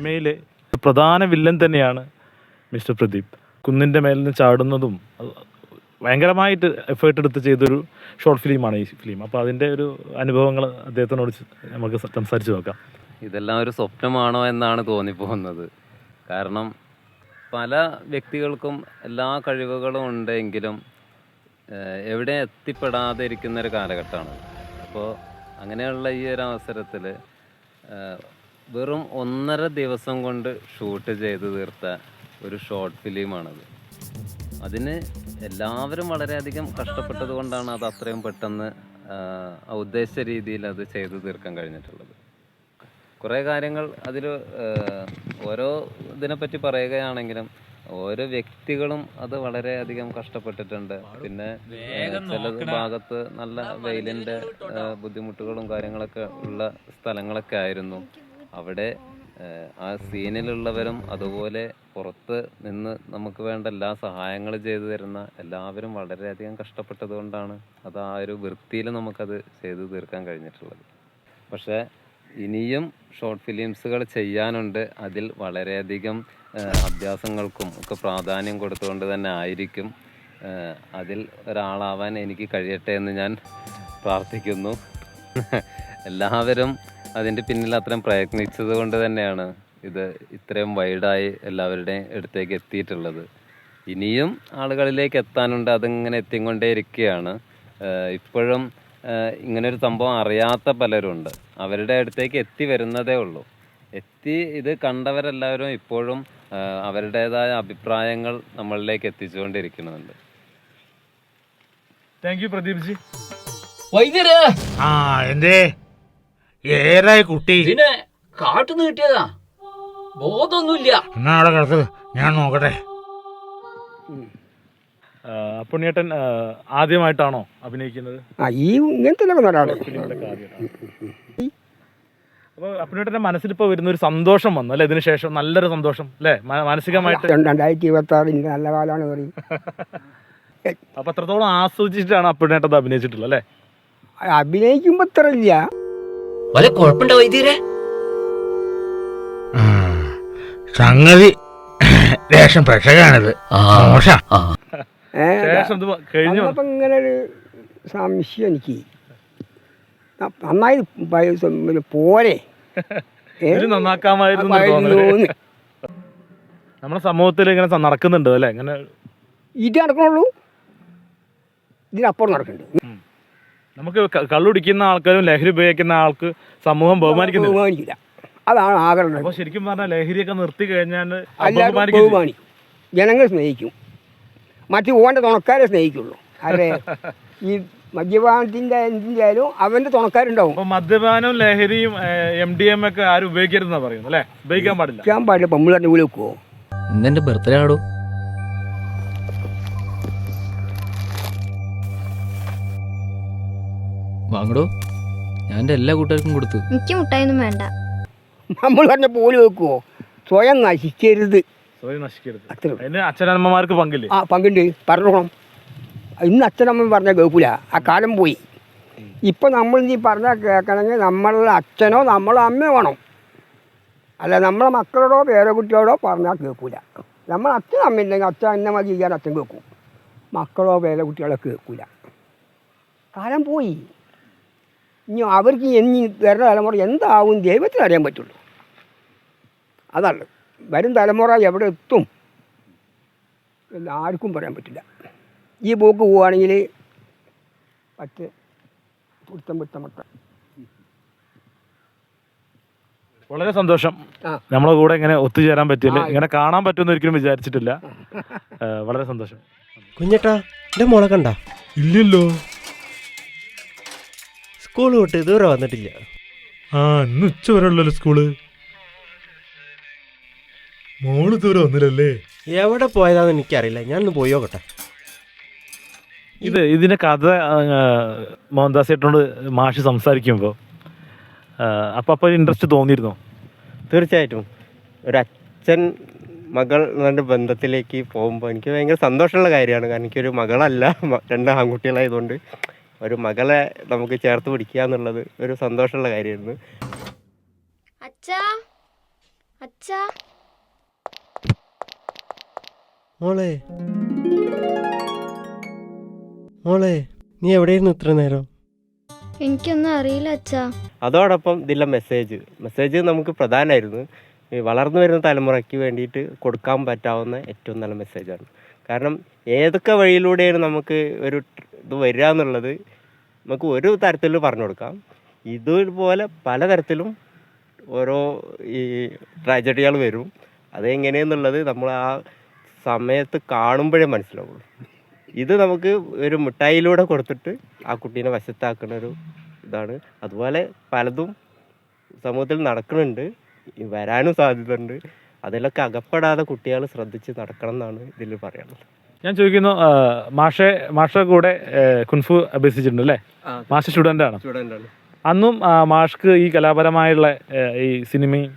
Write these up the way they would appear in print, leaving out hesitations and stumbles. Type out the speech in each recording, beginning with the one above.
സിനിമയിലെ പ്രധാന വില്ലൻ തന്നെയാണ് മിസ്റ്റർ പ്രദീപ്. കുന്നിൻ്റെ മേലിൽ നിന്ന് ചാടുന്നതും ഭയങ്കരമായിട്ട് എഫേർട്ട് എടുത്ത് ചെയ്തൊരു ഷോർട്ട് ഫിലിമാണ് ഈ ഫിലിം. അപ്പോൾ അതിൻ്റെ ഒരു അനുഭവങ്ങൾ അദ്ദേഹത്തിനോട് നമുക്ക് സംസാരിച്ച് നോക്കാം. ഇതെല്ലാം ഒരു സ്വപ്നമാണോ എന്നാണ് തോന്നിപ്പോകുന്നത്. കാരണം പല വ്യക്തികൾക്കും എല്ലാ കഴിവുകളും ഉണ്ടെങ്കിലും എവിടെ എത്തിപ്പെടാതെ ഇരിക്കുന്നൊരു കാലഘട്ടമാണ്. അപ്പോൾ അങ്ങനെയുള്ള ഈ ഒരു അവസരത്തിൽ വെറും 1.5 ദിവസം കൊണ്ട് ഷൂട്ട് ചെയ്ത് തീർത്ത ഒരു ഷോർട്ട് ഫിലിമാണത്. അതിന് എല്ലാവരും വളരെയധികം കഷ്ടപ്പെട്ടത് കൊണ്ടാണ് അത് അത്രയും പെട്ടെന്ന് ഉദ്ദേശിച്ച രീതിയിൽ അത് ചെയ്തു തീർക്കാൻ കഴിഞ്ഞിട്ടുള്ളത്. കുറേ കാര്യങ്ങൾ അതിൽ ഓരോ ഇതിനെപ്പറ്റി പറയുകയാണെങ്കിലും ഓരോ വ്യക്തികളും അത് വളരെയധികം കഷ്ടപ്പെട്ടിട്ടുണ്ട്. പിന്നെ ചില ഭാഗത്ത് നല്ല വെയിലിൻ്റെ ബുദ്ധിമുട്ടുകളും കാര്യങ്ങളൊക്കെ ഉള്ള സ്ഥലങ്ങളൊക്കെ ആയിരുന്നു. അവിടെ ആ സീനിലുള്ളവരും അതുപോലെ പുറത്ത് നിന്ന് നമുക്ക് വേണ്ട എല്ലാ സഹായങ്ങളും ചെയ്തു തരുന്ന എല്ലാവരും വളരെയധികം കഷ്ടപ്പെട്ടത് കൊണ്ടാണ് അത് ആ ഒരു വൃത്തിയിൽ നമുക്കത് ചെയ്തു തീർക്കാൻ കഴിഞ്ഞിട്ടുള്ളത്. പക്ഷേ ഇനിയും ഷോർട്ട് ഫിലിംസുകൾ ചെയ്യാനുണ്ട്. അതിൽ വളരെയധികം അഭ്യാസങ്ങൾക്കും ഒക്കെ പ്രാധാന്യം കൊടുത്തുകൊണ്ട് തന്നെ ആയിരിക്കും അതിൽ ഒരാളാവാൻ എനിക്ക് കഴിയട്ടെ എന്ന് ഞാൻ പ്രാർത്ഥിക്കുന്നു. എല്ലാവരും അതിൻ്റെ പിന്നിൽ അത്രയും പ്രയത്നിച്ചത് കൊണ്ട് തന്നെയാണ് ഇത് ഇത്രയും വൈഡായി എല്ലാവരുടെയും അടുത്തേക്ക് എത്തിയിട്ടുള്ളത്. ഇനിയും ആളുകളിലേക്ക് എത്താനുണ്ട്. അതിങ്ങനെ എത്തിക്കൊണ്ടേ ഇരിക്കുകയാണ്. ഇപ്പോഴും ഇങ്ങനൊരു സംഭവം അറിയാത്ത പലരുണ്ട്. അവരുടെ അടുത്തേക്ക് എത്തി വരുന്നതേ ഉള്ളൂ. ഇത് കണ്ടവരെല്ലാവരും ഇപ്പോഴും അവരുടേതായ അഭിപ്രായങ്ങൾ നമ്മളിലേക്ക് എത്തിച്ചുകൊണ്ടിരിക്കുന്നുണ്ട്. Thank you Pradeep ji. വൈദ്യര് എന്തേ ഏറായി കുട്ടി കാട്ടുന്ന് കിട്ടിയതാ, ബോധമൊന്നുമില്ല. എന്നാ അവിടെ കിടക്ക്, ഞാൻ നോക്കട്ടെ. പുണ്യേട്ടൻ ആദ്യമായിട്ടാണോ അഭിനയിക്കുന്നത്? ഈ ഇങ്ങനത്തെ അപ്പോൾ പുണ്യേട്ടൻ്റെ മനസ്സിലിപ്പോൾ വരുന്നൊരു സന്തോഷം വന്നു അല്ലേ? ഇതിന് ശേഷം നല്ലൊരു സന്തോഷം അല്ലേ മാനസികമായിട്ട്? 2026 നല്ല കാലമാണ് പറയും. അപ്പോൾ അത്രത്തോളം ആസ്വദിച്ചിട്ടാണ് പുണ്യേട്ടൻ അഭിനയിച്ചിട്ടുള്ളത് അല്ലേ? അഭിനയിക്കുമ്പോ ഇത്ര ഇല്ല. വല്ല കുഴപ്പമുണ്ടോ വൈദ്യരെ? സംഗതി ലേശം പ്രഷകാണിത്. ഇങ്ങനെ ഒരു സംശയം എനിക്ക് നന്നായി പോരെ നന്നാക്കാമായിരുന്നു. നമ്മുടെ സമൂഹത്തിൽ ഇങ്ങനെ നടക്കുന്നുണ്ട് അല്ലേ? ഇങ്ങനെ ഇത് നടക്കണുള്ളൂ, ഇതിനപ്പുറം നടക്കുന്നുണ്ട്. നമുക്ക് കള്ളുടിക്കുന്ന ആൾക്കാരും ലഹരി ഉപയോഗിക്കുന്ന ആൾക്ക് സമൂഹം ബഹുമാനിക്കില്ല. അതാണ് ആഗ്രഹം. അപ്പോൾ ശരിക്കും പറഞ്ഞാൽ ലഹരിയൊക്കെ നിർത്തി കഴിഞ്ഞാൽ ബഹുമാനിക്കും, ജനങ്ങൾ സ്നേഹിക്കും. മറ്റു ഓൻ്റെ തുണക്കാരെ സ്നേഹിക്കുള്ളൂ. അതെ, ഈ മദ്യപാനത്തിൻ്റെ എന്തിൻ്റെയാലും അവൻ്റെ തുണക്കാരുണ്ടാവും. അപ്പോൾ മദ്യപാനവും ലഹരിയും MDMA ഒക്കെ ആരും ഉപയോഗിക്കരുതെന്നാണ് പറയുന്നത് അല്ലേ? ഉപയോഗിക്കാൻ പാടില്ല. പമ്പിളറിൻ്റെ കൂടെ വെക്കുമോ? ഇന്നെൻ്റെ ബർത്ത്ഡേ ആടോ. വാങ്ങടോ, ഞാൻ എൻ്റെ എല്ലാ കൂട്ടുകാർക്കും കൊടുത്തു. എനിക്ക് മുട്ടായൊന്നും വേണ്ട. നമ്മൾ പറഞ്ഞ പോലെ വെക്കുമോ? സ്വയം നശിക്കരുത്. അത്ര അച്ഛനമ്മമാർക്ക് പങ്കില്ലേ? പങ്കുണ്ട്, പറഞ്ഞോളാം. ഇന്ന് അച്ഛനമ്മ പറഞ്ഞാൽ കേൾക്കൂല, ആ കാലം പോയി. ഇപ്പം നമ്മൾ നീ പറഞ്ഞാൽ കേൾക്കണമെങ്കിൽ നമ്മളുടെ അച്ഛനോ നമ്മളെ അമ്മയോ വേണം. അല്ല നമ്മളെ മക്കളോടോ വേറെ കുട്ടിയോടോ പറഞ്ഞാൽ കേൾക്കൂല. നമ്മൾ അച്ഛൻ അമ്മ ഉണ്ടെങ്കിൽ അച്ഛൻ എന്നെ മതി ചെയ്യാൻ അച്ഛൻ കേൾക്കും. മക്കളോ വേറെ കുട്ടികളോ കേൾക്കൂല. കാലം പോയി. ഇനി അവർക്ക് ഇനി വരുന്ന തലമുറ എന്താവും ദൈവത്തിന് അറിയാൻ പറ്റുള്ളൂ. അതാണ് വരും തലമുറ എവിടെ എത്തും എന്ന് ആർക്കും പറയാൻ പറ്റില്ല. ഈ പോക്ക് പോവുകയാണെങ്കിൽ പറ്റേ പുത്തമ്പുത്തമൊക്കെ. വളരെ സന്തോഷം നമ്മളെ കൂടെ ഇങ്ങനെ ഒത്തുചേരാൻ പറ്റിയില്ല. ഇങ്ങനെ കാണാൻ പറ്റുമെന്ന് ഒരിക്കലും വിചാരിച്ചിട്ടില്ല. വളരെ സന്തോഷം. കുഞ്ഞേട്ടാ, എൻ്റെ മോളെ കണ്ട? ഇല്ലല്ലോ. സ്കൂൾ വിട്ട് ഇതുവരെ വന്നിട്ടില്ല. ഇന്ന് ഉച്ച വരെ ഉള്ളല്ലോ സ്കൂള്. മോള് ഇതുവരെ വന്നില്ലല്ലേ? എവിടെ പോയതാന്ന് എനിക്കറിയില്ല, ഞാനൊന്ന് പോയി നോക്കട്ടെ. ഇതിൻ്റെ കഥ മോഹൻദാസ് ചേട്ടനോട് മാഷ് സംസാരിക്കുമ്പോൾ അപ്പോൾ ഇൻട്രസ്റ്റ് തോന്നിയിരുന്നോ? തീർച്ചയായിട്ടും. ഒരച്ഛൻ മകൾ എന്ന ബന്ധത്തിലേക്ക് പോകുമ്പോൾ എനിക്ക് ഭയങ്കര സന്തോഷമുള്ള കാര്യമാണ്. കാരണം എനിക്കൊരു മകളല്ല, 2 ആൺകുട്ടികളായതുകൊണ്ട് ഒരു മകളെ നമുക്ക് ചേർത്ത് പിടിക്കുക എന്നുള്ളത് ഒരു സന്തോഷമുള്ള കാര്യമായിരുന്നു. അച്ഛാ അച്ഛാ, മോളെ മോളെ നീ എവിടെയായിരുന്നു ഇത്ര നേരം? എനിക്കൊന്നും അറിയില്ല അച്ഛാ. അതോടൊപ്പം ഇതിലെ മെസ്സേജ് നമുക്ക് പ്രധാനമായിരുന്നു. ഈ വളർന്നു വരുന്ന തലമുറയ്ക്ക് വേണ്ടിയിട്ട് കൊടുക്കാൻ പറ്റാവുന്ന ഏറ്റവും നല്ല മെസ്സേജാണ്. കാരണം ഏതൊക്കെ വഴിയിലൂടെയാണ് നമുക്ക് ഒരു ഇത് വരിക എന്നുള്ളത് നമുക്ക് ഒരു തരത്തിൽ പറഞ്ഞു കൊടുക്കാം. ഇതുപോലെ പലതരത്തിലും ഓരോ ഈ ട്രാജഡികൾ വരും. അതെങ്ങനെയെന്നുള്ളത് നമ്മൾ ആ സമയത്ത് കാണുമ്പോഴേ മനസ്സിലാവുള്ളൂ. ഇത് നമുക്ക് ഒരു മിഠായിലൂടെ കൊടുത്തിട്ട് ആ കുട്ടീനെ വശത്താക്കുന്ന ഒരു ഇതാണ്. അതുപോലെ പലതും സമൂഹത്തിൽ നടക്കുന്നുണ്ട്, വരാനും സാധ്യതയുണ്ട്. അതിലൊക്കെ അകപ്പെടാതെ കുട്ടികൾ ശ്രദ്ധിച്ച് നടക്കണം എന്നാണ് ഇതിൽ പറയാനുള്ളത്. ഞാൻ ചോദിക്കുന്നു, മാഷ കൂടെ കുൻഫു അഭ്യസിച്ചിട്ടുണ്ട് അല്ലേ? മാഷ സ്റ്റുഡൻ്റാണ്. സ്റ്റുഡൻ്റാണ്. അന്നും മാഷ്ക്ക് ഈ കലാപരമായുള്ള ഈ സിനിമയും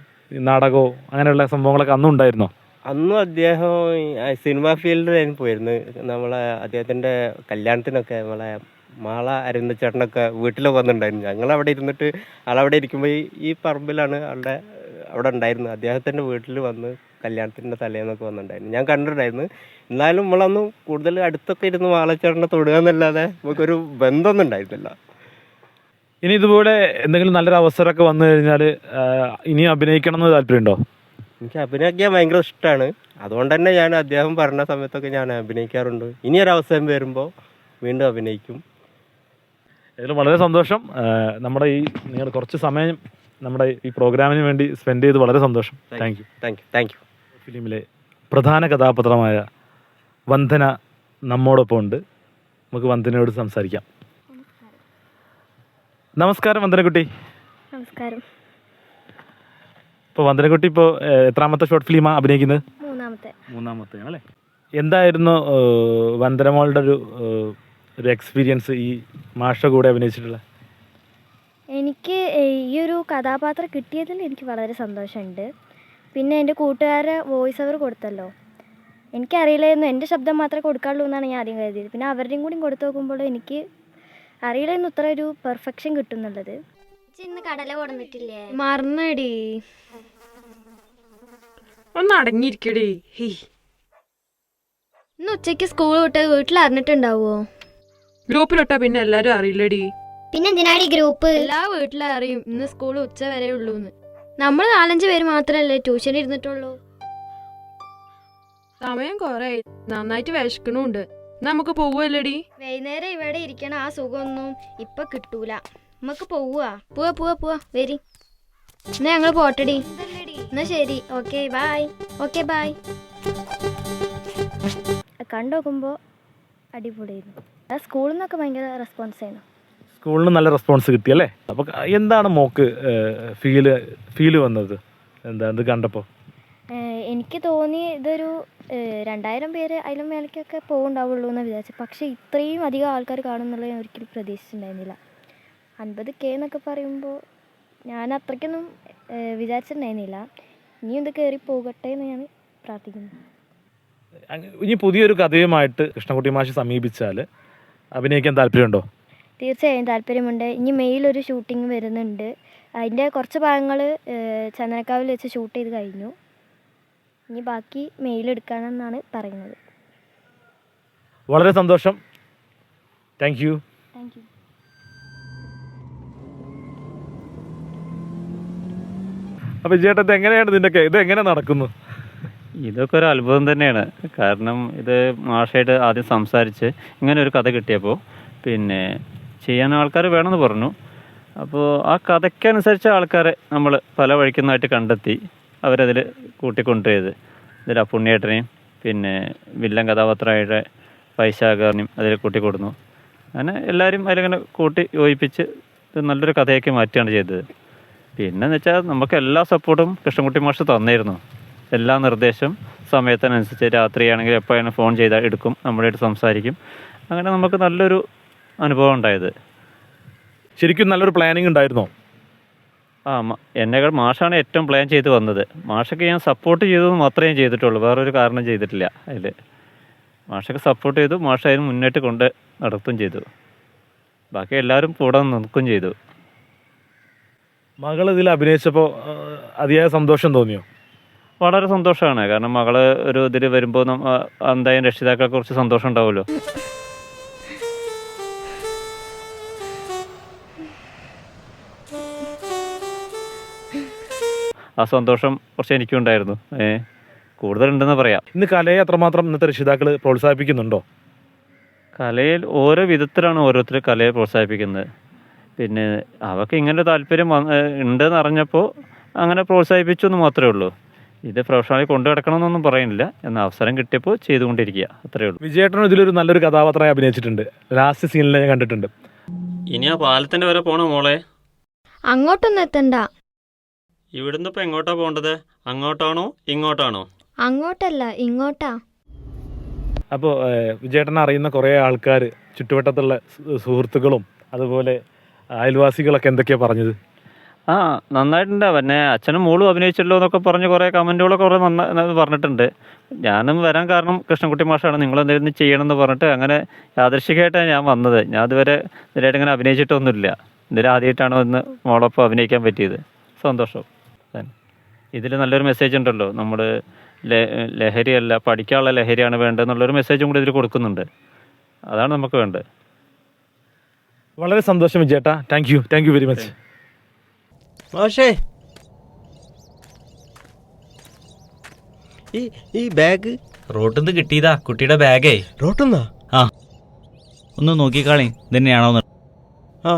നാടകവും അങ്ങനെയുള്ള സംഭവങ്ങളൊക്കെ അന്നും ഉണ്ടായിരുന്നോ? അന്നും അദ്ദേഹം സിനിമാ ഫീൽഡിലായിരുന്നു പോയിരുന്നത്. നമ്മളെ അദ്ദേഹത്തിൻ്റെ കല്യാണത്തിനൊക്കെ നമ്മളെ മാള അരവിന്ദച്ചേട്ടനൊക്കെ വീട്ടിലൊക്കെ വന്നിട്ടുണ്ടായിരുന്നു. ഞങ്ങളവിടെ ഇരുന്നിട്ട് ആളവിടെ ഇരിക്കുമ്പോൾ ഈ പറമ്പിലാണ് അവിടെ ഉണ്ടായിരുന്നത്. അദ്ദേഹത്തിൻ്റെ വീട്ടിൽ വന്ന് കല്യാണത്തിൻ്റെ തലേന്നൊക്കെ വന്നിട്ടുണ്ടായിരുന്നു. ഞാൻ കണ്ടിട്ടുണ്ടായിരുന്നു. എന്നാലും നമ്മളൊന്നും കൂടുതൽ അടുത്തൊക്കെ ഇരുന്ന് മാളച്ചേട്ടനെ തൊടുക എന്നല്ലാതെ നമുക്കൊരു ബന്ധമൊന്നും ഉണ്ടായിരുന്നില്ല. ഇനി ഇതുപോലെ എന്തെങ്കിലും നല്ലൊരു അവസരമൊക്കെ വന്നു കഴിഞ്ഞാൽ ഇനിയും അഭിനയിക്കണം എന്ന് താല്പര്യമുണ്ടോ? എനിക്ക് അഭിനയിക്കാൻ ഭയങ്കര ഇഷ്ടമാണ്. അതുകൊണ്ട് തന്നെ ഞാൻ അദ്ദേഹം പറഞ്ഞ സമയത്തൊക്കെ ഞാൻ അഭിനയിക്കാറുണ്ട്. ഇനിയൊരവസരം വരുമ്പോൾ വീണ്ടും അഭിനയിക്കും. ഇതിൽ വളരെ സന്തോഷം. നമ്മുടെ നിങ്ങൾ കുറച്ച് സമയം നമ്മുടെ ഈ പ്രോഗ്രാമിന് വേണ്ടി സ്പെൻഡ് ചെയ്ത് വളരെ സന്തോഷം. Thank you. ഫിലിമിലെ പ്രധാന കഥാപാത്രമായ വന്ദന നമ്മോടൊപ്പം ഉണ്ട്. നമുക്ക് വന്ദനയോട് സംസാരിക്കാം. നമസ്കാരം വന്ദനക്കുട്ടി. നമസ്കാരം. ഇപ്പോൾ വന്ദനക്കുട്ടി ഇപ്പോൾ എത്രാമത്തെ ഷോർട്ട് ഫിലിമാണ് അഭിനയിക്കുന്നത്? മൂന്നാമത്തെ ആണല്ലേ? എന്തായിരുന്നു വന്ദനമോളുടെ ഒരു എക്സ്പീരിയൻസ് ഈ മാഷ കൂടെ അഭിനയിച്ചിട്ടുള്ള? എനിക്ക് ഈ ഒരു കഥാപാത്രം കിട്ടിയതിൽ എനിക്ക് വളരെ സന്തോഷമുണ്ട്. പിന്നെ എൻ്റെ കൂട്ടുകാരെ വോയിസ് ഓവർ കൊടുത്തല്ലോ, എനിക്കറിയില്ലായിരുന്നു എൻ്റെ ശബ്ദം മാത്രമേ കൊടുക്കാറുള്ളൂ എന്നാണ് ഞാൻ ആദ്യം കരുതിയത്. പിന്നെ അവരുടെയും കൂടി കൊടുത്തു നോക്കുമ്പോൾ എനിക്ക് അറിയില്ലായിരുന്നു ഇത്ര ഒരു പെർഫെക്ഷൻ കിട്ടുന്നുള്ളത്. ഇന്ന് കടല കൊടുത്തിട്ടില്ലേ? മറന്നടി. ഒന്ന് അടങ്ങിയിരിക്കടേ. ഇന്ന് ഉച്ചയ്ക്ക് സ്കൂൾ വിട്ട് വീട്ടിൽ അറിഞ്ഞിട്ടുണ്ടാവോ? ഗ്രൂപ്പിലിട്ടാ പിന്നെ എല്ലാരും അറിയില്ലടി. പിന്നെ എന്തിനാടി ഗ്രൂപ്പ്? എല്ലാ വീട്ടിലും അറിയും ഇന്ന് സ്കൂൾ ഉച്ച വരെ ഉള്ളൂന്ന്. നമ്മൾ 4-5 പേര് മാത്രല്ലേ ട്യൂഷൻ ഇരുന്നിട്ടുള്ളൂ. സമയം കൊറേ നന്നായിട്ട് വിശക്കണുണ്ട്. നമുക്ക് പോവല്ലേടി? വൈകുന്നേരം ഇവിടെ ഇരിക്കണ ആ സുഖമൊന്നും ഇപ്പൊ കിട്ടൂല. നമുക്ക് പോവാ വരി. എന്നാ ഞങ്ങൾ പോട്ടടി. എന്നാ ശരി. Okay bye. കണ്ടുനോക്കുമ്പോ അടിപൊളിയായിരുന്നു. ആ സ്കൂളിൽ നിന്നൊക്കെ ഭയങ്കര റെസ്പോൺസ് ആയിരുന്നു. സ്കൂളിൽ നിന്ന് നല്ല റെസ്പോൺസ് കിട്ടിയല്ലേ? അപ്പോൾ എന്താണ് മോക്ക് ഫീല് വന്നത്? എന്താ ഇത് കണ്ടപ്പോൾ? എനിക്ക് തോന്നി ഇതൊരു 2000 പേര് അതിലും മേലേക്കൊക്കെ പോകുന്നുണ്ടാവുള്ളൂ എന്ന് വിചാരിച്ചു. പക്ഷേ ഇത്രയും അധികം ആൾക്കാർ കാണുമെന്നുള്ളത് ഞാൻ ഒരിക്കലും പ്രതീക്ഷിച്ചിട്ടുണ്ടായിരുന്നില്ല. 50K എന്നൊക്കെ പറയുമ്പോൾ ഞാൻ അത്രയ്ക്കൊന്നും വിചാരിച്ചിട്ടുണ്ടായിരുന്നില്ല. ഇനിയും ഇത് കയറി പോകട്ടെ എന്ന് ഞാൻ പ്രാർത്ഥിക്കുന്നു. ഇനി പുതിയൊരു കഥയുമായിട്ട് കൃഷ്ണൻകുട്ടി മാഷ് സമീപിച്ചാൽ അഭിനയിക്കാൻ താല്പര്യമുണ്ടോ? തീർച്ചയായും താല്പര്യമുണ്ട്. ഇനി മെയിലൊരു ഷൂട്ടിംഗ് വരുന്നുണ്ട്. അതിൻ്റെ കുറച്ച് ഭാഗങ്ങൾ ചന്ദനക്കാവിൽ വെച്ച് ഷൂട്ട് ചെയ്ത് കഴിഞ്ഞു. ഇനി ബാക്കി മെയിലെടുക്കാനെന്നാണ് പറയുന്നത്. വളരെ സന്തോഷം. Thank you. അപ്പോൾ ചേട്ടാ എങ്ങനെയാണ് ഇത് എങ്ങനെ നടക്കുന്നു? ഇതൊക്കെ ഒരു അത്ഭുതം തന്നെയാണ്. കാരണം ഇത് മാഷായിട്ട് ആദ്യം സംസാരിച്ച് ഇങ്ങനെ ഒരു കഥ കിട്ടിയപ്പോൾ പിന്നെ ചെയ്യാൻ ആൾക്കാർ വേണമെന്ന് പറഞ്ഞു. അപ്പോൾ ആ കഥയ്ക്കനുസരിച്ച ആൾക്കാരെ നമ്മൾ പല വഴിക്കുന്നായിട്ട് കണ്ടെത്തി അവരതിൽ കൂട്ടിക്കൊണ്ടുപോയത്. ഇതിൽ പുണ്യേട്ടനെയും പിന്നെ വില്ലൻ കഥാപാത്രമായിട്ട് വൈശാഖനെയും അതിൽ കൂട്ടിക്കൊടുന്നു. അങ്ങനെ എല്ലാവരും അതിലിങ്ങനെ കൂട്ടി യോജിപ്പിച്ച് ഇത് നല്ലൊരു കഥയാക്കി മാറ്റുകയാണ് ചെയ്തത്. പിന്നെന്ന് വെച്ചാൽ നമുക്ക് എല്ലാ സപ്പോർട്ടും കൃഷ്ണൻകുട്ടി മാഷ് തന്നിരുന്നു. എല്ലാ നിർദ്ദേശം സമയത്തിനനുസരിച്ച് രാത്രിയാണെങ്കിൽ എപ്പോഴാണ് ഫോൺ ചെയ്താൽ എടുക്കും, നമ്മളായിട്ട് സംസാരിക്കും. അങ്ങനെ നമുക്ക് നല്ലൊരു അനുഭവം ഉണ്ടായത്. ശരിക്കും നല്ലൊരു പ്ലാനിങ് ഉണ്ടായിരുന്നോ? എന്നെക്കാൾ മാഷാണ് ഏറ്റവും പ്ലാൻ ചെയ്ത് വന്നത്. മാഷൊക്കെ ഞാൻ സപ്പോർട്ട് ചെയ്തതെന്ന് മാത്രമേ ചെയ്തിട്ടുള്ളൂ, വേറൊരു കാരണം ചെയ്തിട്ടില്ല. അതിൽ മാഷൊക്കെ സപ്പോർട്ട് ചെയ്തു, മാഷ അതിന് മുന്നോട്ട് കൊണ്ട് നടത്തുകയും ചെയ്തു. ബാക്കി എല്ലാവരും കൂടെ നിൽക്കുകയും ചെയ്തു. മകൾ ഇതിൽ അഭിനയിച്ചപ്പോൾ അതിയായ സന്തോഷം തോന്നിയോ? വളരെ സന്തോഷമാണ്. കാരണം മകള് ഒരു ഇതിൽ വരുമ്പോൾ എന്തായാലും രക്ഷിതാക്കൾക്ക് കുറച്ച് സന്തോഷം ഉണ്ടാവുമല്ലോ. ആ സന്തോഷം കുറച്ച് എനിക്കും ഉണ്ടായിരുന്നു. കൂടുതലുണ്ടെന്ന് പറയാം. ഇന്ന് കലയെ അത്രമാത്രം ഇന്നത്തെ രക്ഷിതാക്കൾ പ്രോത്സാഹിപ്പിക്കുന്നുണ്ടോ? കലയിൽ ഓരോ വിധത്തിലാണ് ഓരോരുത്തർ കലയെ പ്രോത്സാഹിപ്പിക്കുന്നത്. പിന്നെ അവർക്ക് ഇങ്ങനെ താല്പര്യം ഉണ്ടെന്ന് അറിഞ്ഞപ്പോൾ അങ്ങനെ പ്രോത്സാഹിപ്പിച്ചു എന്ന് മാത്രമേ ഉള്ളൂ. ഇത് പ്രൊഫഷണലി കൊണ്ടു കിടക്കണമെന്നൊന്നും പറയുന്നില്ല. എന്നാൽ അവസരം കിട്ടിയപ്പോൾ ചെയ്തുകൊണ്ടിരിക്കുക, അത്രയേ ഉള്ളൂ. വിജയേട്ടനും ഇതിലൊരു നല്ലൊരു കഥാപാത്രമായി അഭിനയിച്ചിട്ടുണ്ട്. ലാസ്റ്റ് സീനിൽ ഞാൻ കണ്ടിട്ടുണ്ട്. ഇനി ആ പാലത്തിൻ്റെ വരെ പോണോ മോളെ? അങ്ങോട്ടൊന്നും എത്തണ്ട. ഇവിടുന്ന് ഇപ്പം എങ്ങോട്ടാ പോകേണ്ടത്? അങ്ങോട്ടാണോ ഇങ്ങോട്ടാണോ? അങ്ങോട്ടല്ല, ഇങ്ങോട്ടാ. അപ്പോൾ വിജയേട്ടനെ അറിയുന്ന കുറേ ആൾക്കാർ, ചുറ്റുവട്ടത്തുള്ള സുഹൃത്തുക്കളും അതുപോലെ അയൽവാസികളൊക്കെ എന്തൊക്കെയാണ് പറഞ്ഞത്? നന്നായിട്ടുണ്ട്. പിന്നെ അച്ഛനും മോളും അഭിനയിച്ചല്ലോ എന്നൊക്കെ പറഞ്ഞ് കുറേ കമൻറ്റുകളൊക്കെ കുറേ നന്നായി പറഞ്ഞിട്ടുണ്ട്. ഞാനും വരാൻ കാരണം കൃഷ്ണൻകുട്ടി മാഷാണ്, നിങ്ങളെന്തെങ്കിലും ചെയ്യണമെന്ന് പറഞ്ഞിട്ട് അങ്ങനെ യാദൃശ്ചികമായിട്ടാണ് ഞാൻ വന്നത്. ഞാൻ ഇതുവരെ ഇതിലായിട്ട് ഇങ്ങനെ അഭിനയിച്ചിട്ടൊന്നുമില്ല. ഇതിൽ ആദ്യമായിട്ടാണ് ഒന്ന് മോളൊപ്പം അഭിനയിക്കാൻ പറ്റിയത്. സന്തോഷം. ഇതിൽ നല്ലൊരു മെസ്സേജ് ഉണ്ടല്ലോ, നമ്മൾ ലഹരിയല്ല, പഠിക്കാനുള്ള ലഹരിയാണ് വേണ്ടതെന്നുള്ളൊരു മെസ്സേജും കൂടി ഇതിൽ കൊടുക്കുന്നുണ്ട്. അതാണ് നമുക്ക് വേണ്ടത്. വളരെ സന്തോഷം വിജയേട്ടാ. Thank you very much. മാഷേ, ഈ ബാഗ് റോട്ടിൽ നിന്ന് കിട്ടിയതാ, കുട്ടിയുടെ ബാഗേ. റോട്ടുന്നാ? ആ, ഒന്ന് നോക്കിക്കാളി ഇതന്നെയാണോന്ന്. ആ,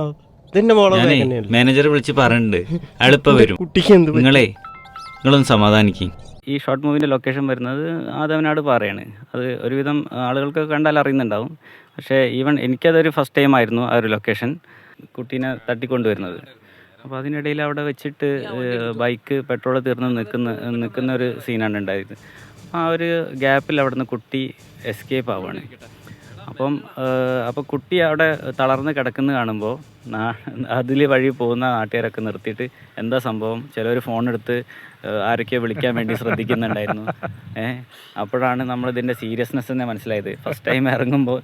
ഇതെന്നെ മോളെ ഞാനേ bag തന്നെയല്ലേ? മാനേജർ വിളിച്ച് പറഞ്ഞിട്ടുണ്ട്, അയാളിപ്പോ വരും. കുട്ടിക്ക് എന്ത് പറ്റി? നിങ്ങളൊന്ന് സമാധാനിക്കും. ഈ ഷോർട്ട് മൂവിൻ്റെ ലൊക്കേഷൻ വരുന്നത് ആദവനാട് പാറയാണ്. അത് ഒരുവിധം ആളുകൾക്ക് കണ്ടാൽ അറിയുന്നുണ്ടാവും. പക്ഷേ ഈവൻ എനിക്കതൊരു ഫസ്റ്റ് ടൈം ആയിരുന്നു ആ ഒരു ലൊക്കേഷൻ കുട്ടീനെ തട്ടിക്കൊണ്ടുവരുന്നത്. അപ്പോൾ അതിനിടയിൽ അവിടെ വെച്ചിട്ട് ബൈക്ക് പെട്രോൾ തീർന്ന് നിൽക്കുന്ന ഒരു സീനാണ് ഉണ്ടായത്. ആ ഒരു ഗ്യാപ്പിൽ അവിടെ നിന്ന് കുട്ടി എസ്കേപ്പ് ആവുകയാണ്. അപ്പോൾ കുട്ടി അവിടെ തളർന്ന് കിടക്കുന്നത് കാണുമ്പോൾ അതിൽ വഴി പോകുന്ന നാട്ടുകാരൊക്കെ നിർത്തിയിട്ട് എന്താ സംഭവം, ചിലർ ഫോണെടുത്ത് ആരൊക്കെയോ വിളിക്കാൻ വേണ്ടി ശ്രദ്ധിക്കുന്നുണ്ടായിരുന്നു. അപ്പോഴാണ് നമ്മളിതിൻ്റെ സീരിയസ്നെസ് തന്നെ മനസ്സിലായത്. ഫസ്റ്റ് ടൈം ഇറങ്ങുമ്പോൾ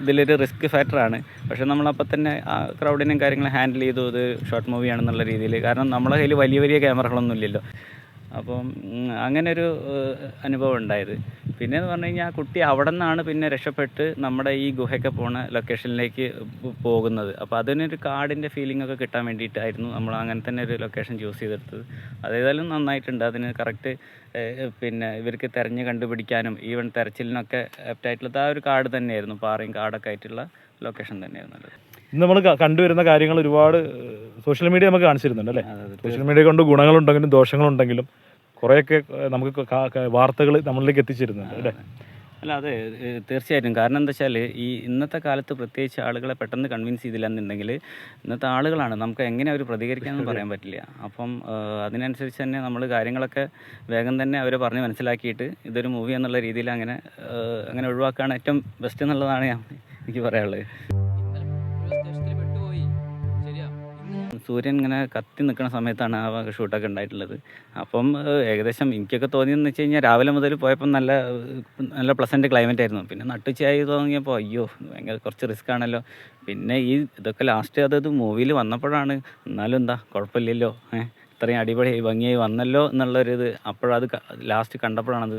ഇതിലൊരു റിസ്ക് ഫാക്ടറാണ്. പക്ഷേ നമ്മളപ്പോൾ തന്നെ ആ ക്രൗഡിനെയും കാര്യങ്ങളും ഹാൻഡിൽ ചെയ്തു. ഇത് ഷോർട്ട് മൂവിയാണെന്നുള്ള രീതിയിൽ. കാരണം നമ്മളെ കയ്യിൽ വലിയ ക്യാമറകളൊന്നും ഇല്ലല്ലോ. അപ്പം അങ്ങനെ ഒരു അനുഭവം ഉണ്ടായത്. പിന്നെയെന്ന് പറഞ്ഞു കഴിഞ്ഞാൽ ആ കുട്ടി അവിടെ നിന്നാണ് പിന്നെ രക്ഷപ്പെട്ട് നമ്മുടെ ഈ ഗുഹയൊക്കെ പോണ ലൊക്കേഷനിലേക്ക് പോകുന്നത്. അപ്പോൾ അതിനൊരു കാടിൻ്റെ ഫീലിംഗ് ഒക്കെ കിട്ടാൻ വേണ്ടിയിട്ടായിരുന്നു നമ്മൾ അങ്ങനെ തന്നെ ഒരു ലൊക്കേഷൻ ചൂസ് ചെയ്തെടുത്തത്. അതേതായാലും നന്നായിട്ടുണ്ട്. അതിന് കറക്റ്റ് പിന്നെ ഇവർക്ക് തിരഞ്ഞ് കണ്ടുപിടിക്കാനും ഈവൻ തെരച്ചിലിനൊക്കെ ആപ്റ്റായിട്ടുള്ളത് ആ ഒരു കാട് തന്നെയായിരുന്നു. പാറയും കാടൊക്കെ ആയിട്ടുള്ള ലൊക്കേഷൻ തന്നെയായിരുന്നു നല്ലത്. ഇന്ന് നമ്മൾ കണ്ടുവരുന്ന കാര്യങ്ങൾ ഒരുപാട് സോഷ്യൽ മീഡിയ നമുക്ക് കാണിച്ചിരുന്നുണ്ട് അല്ലേ? സോഷ്യൽ മീഡിയ കൊണ്ട് ഗുണങ്ങളുണ്ടെങ്കിലും ദോഷങ്ങളുണ്ടെങ്കിലും കുറേയൊക്കെ നമുക്ക് വാർത്തകൾ നമ്മളിലേക്ക് എത്തിച്ചിരുന്നുണ്ട് അല്ലേ? അല്ല, അതെ, തീർച്ചയായിട്ടും. കാരണം എന്താ വെച്ചാൽ ഈ ഇന്നത്തെ കാലത്ത് പ്രത്യേകിച്ച് ആളുകളെ പെട്ടെന്ന് കൺവിൻസ് ചെയ്തില്ല എന്നുണ്ടെങ്കിൽ ഇന്നത്തെ ആളുകളാണ്, നമുക്ക് എങ്ങനെ അവർ പ്രതികരിക്കാമെന്ന് പറയാൻ പറ്റില്ല. അപ്പം അതിനനുസരിച്ച് തന്നെ നമ്മൾ കാര്യങ്ങളൊക്കെ വേഗം തന്നെ അവരെ പറഞ്ഞ് മനസ്സിലാക്കിയിട്ട് ഇതൊരു മൂവി എന്നുള്ള രീതിയിൽ അങ്ങനെ ഒഴിവാക്കുകയാണ് ഏറ്റവും ബെസ്റ്റ് എന്നുള്ളതാണ് എനിക്ക് പറയാനുള്ളത്. സൂര്യൻ ഇങ്ങനെ കത്തി നിൽക്കുന്ന സമയത്താണ് ആ ഷൂട്ടൊക്കെ ഉണ്ടായിട്ടുള്ളത്. അപ്പം ഏകദേശം എനിക്കൊക്കെ തോന്നിയെന്ന് വെച്ച് കഴിഞ്ഞാൽ രാവിലെ മുതൽ പോയപ്പം നല്ല പ്ലസൻറ്റ് ക്ലൈമറ്റ് ആയിരുന്നു. പിന്നെ നട്ടുച്ചയായി തോന്നിയപ്പോൾ അയ്യോ ഭയങ്കര കുറച്ച് റിസ്ക് ആണല്ലോ. പിന്നെ ഇതൊക്കെ ലാസ്റ്റ് അതായത് മൂവിയിൽ വന്നപ്പോഴാണ് എന്നാലും എന്താ കുഴപ്പമില്ലല്ലോ, ഇത്രയും അടിപൊളിയായി ഭംഗിയായി വന്നല്ലോ എന്നുള്ളൊരിത് അപ്പോഴത് ലാസ്റ്റ് കണ്ടപ്പോഴാണത്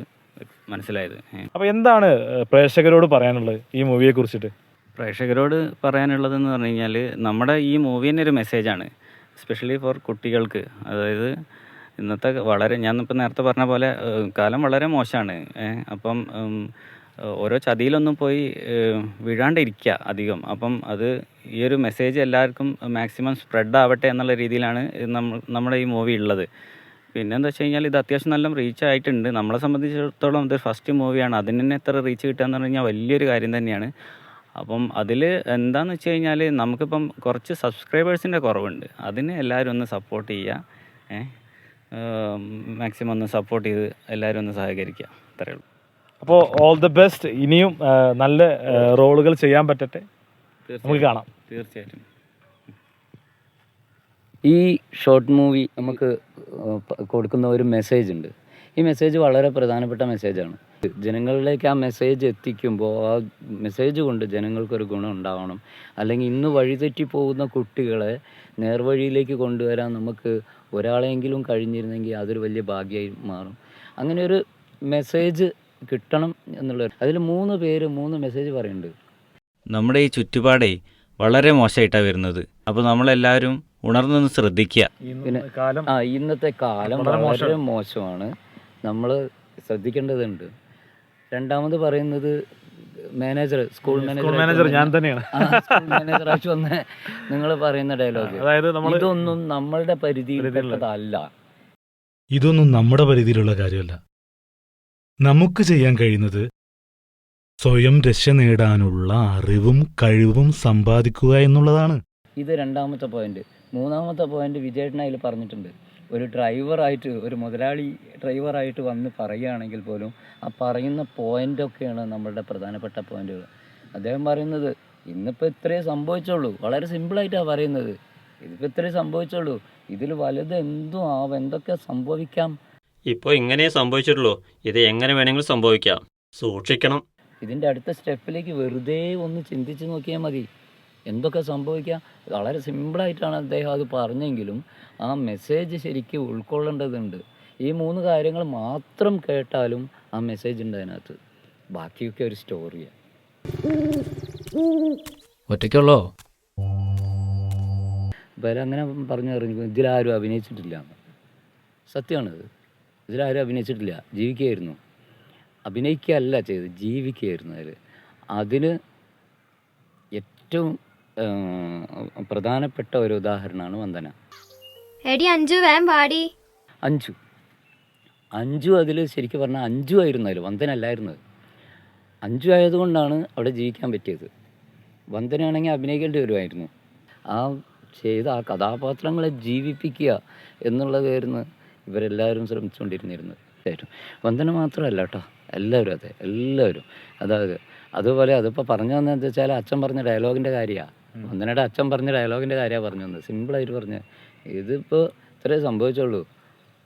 മനസ്സിലായത്. അപ്പോൾ എന്താണ് പ്രേക്ഷകരോട് പറയാനുള്ളത് ഈ മൂവിയെ കുറിച്ചിട്ട്? പ്രേക്ഷകരോട് പറയാനുള്ളതെന്ന് പറഞ്ഞു കഴിഞ്ഞാൽ നമ്മുടെ ഈ മൂവി തന്നെ ഒരു മെസ്സേജാണ്, എസ്പെഷ്യലി ഫോർ കുട്ടികൾക്ക്. അതായത് ഇന്നത്തെ ഞാനിപ്പോൾ നേരത്തെ പറഞ്ഞ പോലെ കാലം വളരെ മോശമാണ്. അപ്പം ഓരോ ചതിയിലൊന്നും പോയി വീഴാണ്ടിരിക്കുക അധികം. അപ്പം അത് ഈ ഒരു മെസ്സേജ് എല്ലാവർക്കും മാക്സിമം സ്പ്രെഡ് ആവട്ടെ എന്നുള്ള രീതിയിലാണ് നമ്മുടെ ഈ മൂവി ഉള്ളത്. പിന്നെ എന്താ വെച്ച് കഴിഞ്ഞാൽ ഇത് അത്യാവശ്യം നല്ല റീച്ച് ആയിട്ടുണ്ട്. നമ്മളെ സംബന്ധിച്ചിടത്തോളം ഇത് ഫസ്റ്റ് മൂവിയാണ്. അതിന് തന്നെ എത്ര റീച്ച് കിട്ടുക എന്ന് പറഞ്ഞു കഴിഞ്ഞാൽ വലിയൊരു കാര്യം തന്നെയാണ്. അപ്പം അതിൽ എന്താണെന്ന് വെച്ച് കഴിഞ്ഞാൽ നമുക്കിപ്പം കുറച്ച് സബ്സ്ക്രൈബേഴ്സിൻ്റെ കുറവുണ്ട്. അതിനെ എല്ലാവരും ഒന്ന് സപ്പോർട്ട് ചെയ്യുക, മാക്സിമം ഒന്ന് സപ്പോർട്ട് ചെയ്ത് എല്ലാവരും ഒന്ന് സഹകരിക്കുക, അത്രയേ ഉള്ളൂ. അപ്പോൾ ഓൾ ദ ബെസ്റ്റ്. ഇനിയും നല്ല റോളുകൾ ചെയ്യാൻ പറ്റട്ടെ. നമുക്ക് കാണാം. തീർച്ചയായിട്ടും. ഈ ഷോർട്ട് മൂവി നമുക്ക് കൊടുക്കുന്ന ഒരു മെസ്സേജ് ഉണ്ട്. ഈ മെസ്സേജ് വളരെ പ്രധാനപ്പെട്ട മെസ്സേജാണ്. ജനങ്ങളിലേക്ക് ആ മെസ്സേജ് എത്തിക്കുമ്പോൾ ആ മെസ്സേജ് കൊണ്ട് ജനങ്ങൾക്കൊരു ഗുണം ഉണ്ടാവണം. അല്ലെങ്കിൽ ഇന്ന് വഴിതെറ്റി പോകുന്ന കുട്ടികളെ നേർവഴിയിലേക്ക് കൊണ്ടുവരാൻ നമുക്ക് ഒരാളെങ്കിലും കഴിഞ്ഞിരുന്നെങ്കിൽ അതൊരു വലിയ ഭാഗ്യമായി മാറും. അങ്ങനെ ഒരു മെസ്സേജ് കിട്ടണം എന്നുള്ളത്. അതിൽ 3 പേര് 3 മെസ്സേജ് പറയുന്നുണ്ട്. നമ്മുടെ ഈ ചുറ്റുപാടേ വളരെ മോശമായിട്ടാണ് വരുന്നത്. അപ്പോൾ നമ്മളെല്ലാവരും ഉണർന്നൊന്ന് ശ്രദ്ധിക്കുക. പിന്നെ ഇന്നത്തെ കാലം വളരെ മോശമാണ്, നമ്മൾ ശ്രദ്ധിക്കേണ്ടതുണ്ട്. രണ്ടാമത് പറയുന്നത് മാനേജർ, സ്കൂൾ മാനേജർ ഞാൻ തന്നെയാണ്. സ്കൂൾ മാനേജറായിട്ട് വന്ന് നിങ്ങൾ പറയുന്ന ഡയലോഗ്, അതായത് ഇതൊന്നും നമ്മളുടെ പരിധിയിൽപ്പെട്ടതല്ല. ഇതൊന്നും നമ്മുടെ പരിധിയിലുള്ള കാര്യമല്ല. നമുക്ക് ചെയ്യാൻ കഴിയുന്നത് സ്വയം രക്ഷ നേടാനുള്ള അറിവും കഴിവും സമ്പാദിക്കുക എന്നുള്ളതാണ്. ഇത് രണ്ടാമത്തെ പോയിന്റ്. മൂന്നാമത്തെ പോയിന്റ് വിജയേട്ടൻ അതിൽ പറഞ്ഞിട്ടുണ്ട്. ഒരു ഡ്രൈവറായിട്ട്, ഒരു മുതലാളി ഡ്രൈവറായിട്ട് വന്ന് പറയുകയാണെങ്കിൽ പോലും ആ പറയുന്ന പോയിൻ്റൊക്കെയാണ് നമ്മളുടെ പ്രധാനപ്പെട്ട പോയിന്റുകൾ. അദ്ദേഹം പറയുന്നത് ഇന്നിപ്പോൾ ഇത്രയേ സംഭവിച്ചുള്ളൂ, വളരെ സിമ്പിളായിട്ടാണ് പറയുന്നത്. ഇതിപ്പോൾ ഇത്രയേ സംഭവിച്ചുള്ളൂ, ഇതിൽ വലുത് എന്തും ആവാം, എന്തൊക്കെ സംഭവിക്കാം. ഇപ്പോൾ ഇങ്ങനെ സംഭവിച്ചിട്ടുള്ളൂ, ഇത് എങ്ങനെ വേണമെങ്കിലും സംഭവിക്കാം, സൂക്ഷിക്കണം. ഇതിൻ്റെ അടുത്ത സ്റ്റെപ്പിലേക്ക് വെറുതെ ഒന്ന് ചിന്തിച്ച് നോക്കിയാൽ മതി, എന്തൊക്കെ സംഭവിക്കാം. വളരെ സിമ്പിളായിട്ടാണ് അദ്ദേഹം അത് പറഞ്ഞെങ്കിലും ആ മെസ്സേജ് ശരിക്കും ഉൾക്കൊള്ളേണ്ടതുണ്ട്. ഈ 3 കാര്യങ്ങൾ മാത്രം കേട്ടാലും ആ മെസ്സേജ് ഉണ്ട് അതിനകത്ത്. ബാക്കിയൊക്കെ ഒരു സ്റ്റോറിയാണ്. ഒറ്റയ്ക്കുള്ളോ? അങ്ങനെ പറഞ്ഞു പറഞ്ഞു ഇതിലാരും അഭിനയിച്ചിട്ടില്ല. സത്യമാണത്, ഇതിലാരും അഭിനയിച്ചിട്ടില്ല. ജീവിക്കുകയായിരുന്നു, അഭിനയിക്കുകയല്ല ചെയ്ത്, ജീവിക്കുകയായിരുന്നു. അതിന് ഏറ്റവും പ്രധാനപ്പെട്ട ഒരു ഉദാഹരണമാണ് വന്ദന. എടി അഞ്ചു വേം പാടി. അഞ്ചു അതിൽ ശരിക്കും പറഞ്ഞാൽ അഞ്ചു ആയിരുന്നു, അതിൽ വന്ദന അല്ലായിരുന്നത്. അഞ്ചു ആയതുകൊണ്ടാണ് അവിടെ ജീവിക്കാൻ പറ്റിയത്. വന്ദനയാണെങ്കിൽ അഭിനയിക്കേണ്ടി വരുമായിരുന്നു. ആ ചെയ്ത ആ കഥാപാത്രങ്ങളെ ജീവിപ്പിക്കുക എന്നുള്ളതായിരുന്നു ഇവരെല്ലാവരും ശ്രമിച്ചുകൊണ്ടിരുന്നിരുന്നത്. വന്ദന മാത്രമല്ല കേട്ടോ, എല്ലാവരും അതെ, എല്ലാവരും. അതായത് അതുപോലെ അതിപ്പോൾ പറഞ്ഞു വന്നതെന്ന് വെച്ചാൽ അച്ഛൻ പറഞ്ഞ ഡയലോഗിൻ്റെ കാര്യമാണ്. വന്ദനയുടെ അച്ഛൻ പറഞ്ഞ ഡയലോഗിൻ്റെ കാര്യമാണ് പറഞ്ഞു വന്നത്. സിമ്പിളായിട്ട് പറഞ്ഞത്, ഇതിപ്പോൾ ഇത്രയേ സംഭവിച്ചുള്ളൂ,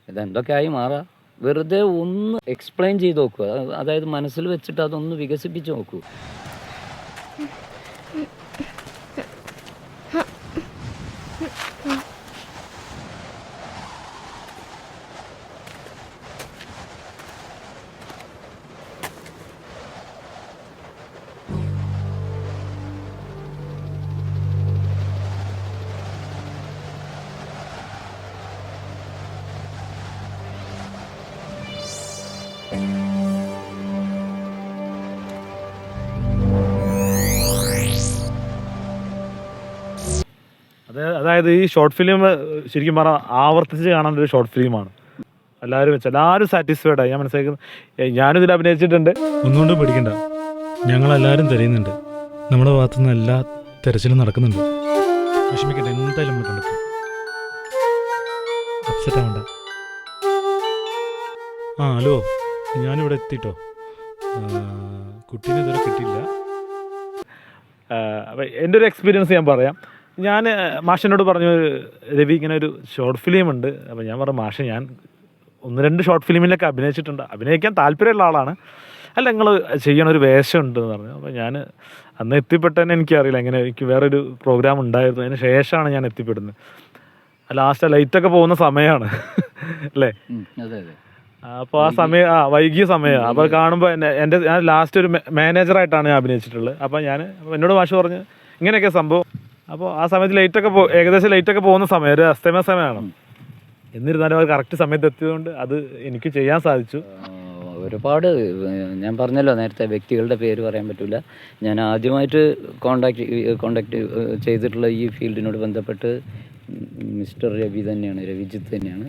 ഇതെന്തൊക്കെ ആയി മാറാം. വെറുതെ ഒന്ന് എക്സ്പ്ലെയിൻ ചെയ്ത് നോക്കൂ, അതായത് മനസ്സിൽ വെച്ചിട്ട് അതൊന്ന് വികസിപ്പിച്ച് നോക്കൂ. അതായത് ഈ ഷോർട്ട് ഫിലിം ശരിക്കും പറഞ്ഞാൽ ആവർത്തിച്ച് കാണാൻ ഒരു ഷോർട്ട് ഫിലിമാണ്. എല്ലാവരും സാറ്റിസ്ഫൈഡ് ആയി, ഞാൻ മനസ്സിലാക്കുന്നത്. ഞാനും ഇതിൽ അഭിനയിച്ചിട്ടുണ്ട്. ഒന്നുകൊണ്ടും പേടിക്കണ്ട, ഞങ്ങളെല്ലാവരും തിരയുന്നുണ്ട്. നമ്മുടെ ഭാഗത്തുനിന്ന് എല്ലാ തെരച്ചിലും നടക്കുന്നുണ്ട്. വിഷമിക്കട്ടെ, എന്തായാലും നമ്മൾ കണ്ടെത്തും. അപ്സെറ്റ് ആവണ്ട. ഹലോ, ഞാനിവിടെ എത്തിട്ടോ. കുട്ടീനെ ഇതുവരെ കിട്ടിയില്ല. എൻ്റെ ഒരു എക്സ്പീരിയൻസ് ഞാൻ പറയാം. ഞാൻ മാഷിനോട് പറഞ്ഞു, രവി ഇങ്ങനെ ഒരു ഷോർട്ട് ഫിലിം ഉണ്ട്. അപ്പോൾ ഞാൻ പറഞ്ഞു, മാഷ് ഞാൻ 1-2 ഷോർട്ട് ഫിലിമിലൊക്കെ അഭിനയിച്ചിട്ടുണ്ട്, അഭിനയിക്കാൻ താല്പര്യമുള്ള ആളാണ്. അല്ല, നിങ്ങൾ ചെയ്യണൊരു വേഷമുണ്ടെന്ന് പറഞ്ഞു. അപ്പോൾ ഞാൻ അന്ന് എത്തിപ്പെട്ടതന്നെ എനിക്കറിയില്ല, എങ്ങനെ എനിക്ക് വേറൊരു പ്രോഗ്രാം ഉണ്ടായിരുന്നു. അതിന് ശേഷമാണ് ഞാൻ എത്തിപ്പെടുന്നത്. ലാസ്റ്റ് ലൈറ്റൊക്കെ പോകുന്ന സമയമാണ് അല്ലേ? അപ്പോൾ ആ സമയം വൈകിയ സമയമാണ്. അപ്പോൾ കാണുമ്പോൾ ഞാൻ ലാസ്റ്റ് ഒരു മാനേജറായിട്ടാണ് ഞാൻ അഭിനയിച്ചിട്ടുള്ളത്. അപ്പോൾ എന്നോട് മാഷ് പറഞ്ഞ് ഇങ്ങനെയൊക്കെ സംഭവം. അപ്പോൾ ആ സമയത്ത് ഏകദേശം ലൈറ്റൊക്കെ പോകുന്ന സമയം, ഒരു അസ്തമയ സമയമാണ്. എന്നിരുന്നാലും അത് കറക്റ്റ് സമയത്ത് എത്തിയതുകൊണ്ട് അത് എനിക്ക് ചെയ്യാൻ സാധിച്ചു. ഒരുപാട് ഞാൻ പറഞ്ഞല്ലോ നേരത്തെ, വ്യക്തികളുടെ പേര് പറയാൻ പറ്റില്ല. ഞാൻ ആദ്യമായിട്ട് കോണ്ടാക്ട് ചെയ്തിട്ടുള്ള ഈ ഫീൽഡിനോട് ബന്ധപ്പെട്ട് മിസ്റ്റർ രവിജിത്ത് തന്നെയാണ്.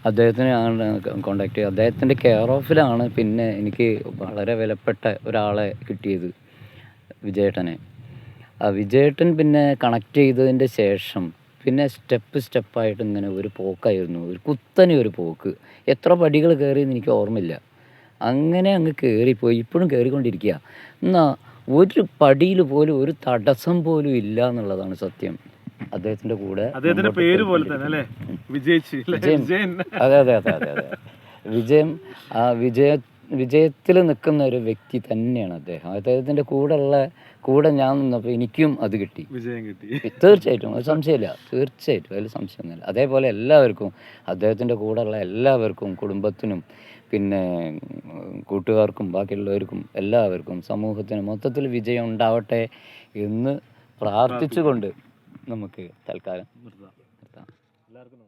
അദ്ദേഹത്തിനെയാണ് കോണ്ടാക്ട് ചെയ്തത്. അദ്ദേഹത്തിൻ്റെ കെയർ ഓഫിലാണ് പിന്നെ എനിക്ക് വളരെ വിലപ്പെട്ട ഒരാളെ കിട്ടിയത്, വിജയേട്ടനെ. ആ വിജയേട്ടൻ പിന്നെ കണക്ട് ചെയ്തതിൻ്റെ ശേഷം പിന്നെ സ്റ്റെപ്പായിട്ട് ഇങ്ങനെ ഒരു പോക്കായിരുന്നു, ഒരു കുത്തനെ ഒരു പോക്ക്. എത്ര പടികൾ കയറിയെന്ന് എനിക്ക് ഓർമ്മയില്ല. അങ്ങനെ അങ്ങ് കയറിപ്പോയി, ഇപ്പോഴും കയറിക്കൊണ്ടിരിക്കുക. എന്നാൽ ഒരു പടിയിൽ പോലും ഒരു തടസ്സം പോലും ഇല്ല എന്നുള്ളതാണ് സത്യം. അദ്ദേഹത്തിൻ്റെ കൂടെ അദ്ദേഹത്തിന്റെ പേര് പോലെ തന്നെ അല്ലേ, വിജയൻ. അതെ. വിജയം വിജയത്തിൽ നിൽക്കുന്ന ഒരു വ്യക്തി തന്നെയാണ് അദ്ദേഹം. അദ്ദേഹത്തിൻ്റെ കൂടെ ഞാൻ നിന്നപ്പോൾ എനിക്കും അത് കിട്ടി, വിജയം കിട്ടി. തീർച്ചയായിട്ടും. അത് സംശയമില്ല, തീർച്ചയായിട്ടും അതിൽ സംശയമൊന്നുമില്ല. അതേപോലെ എല്ലാവർക്കും, അദ്ദേഹത്തിൻ്റെ കൂടെയുള്ള എല്ലാവർക്കും, കുടുംബത്തിനും പിന്നെ കൂട്ടുകാർക്കും ബാക്കിയുള്ളവർക്കും എല്ലാവർക്കും സമൂഹത്തിനും മൊത്തത്തിൽ വിജയം ഉണ്ടാവട്ടെ എന്ന് പ്രാർത്ഥിച്ചുകൊണ്ട് നമുക്ക് തൽക്കാലം നിർത്താം. എല്ലാവർക്കും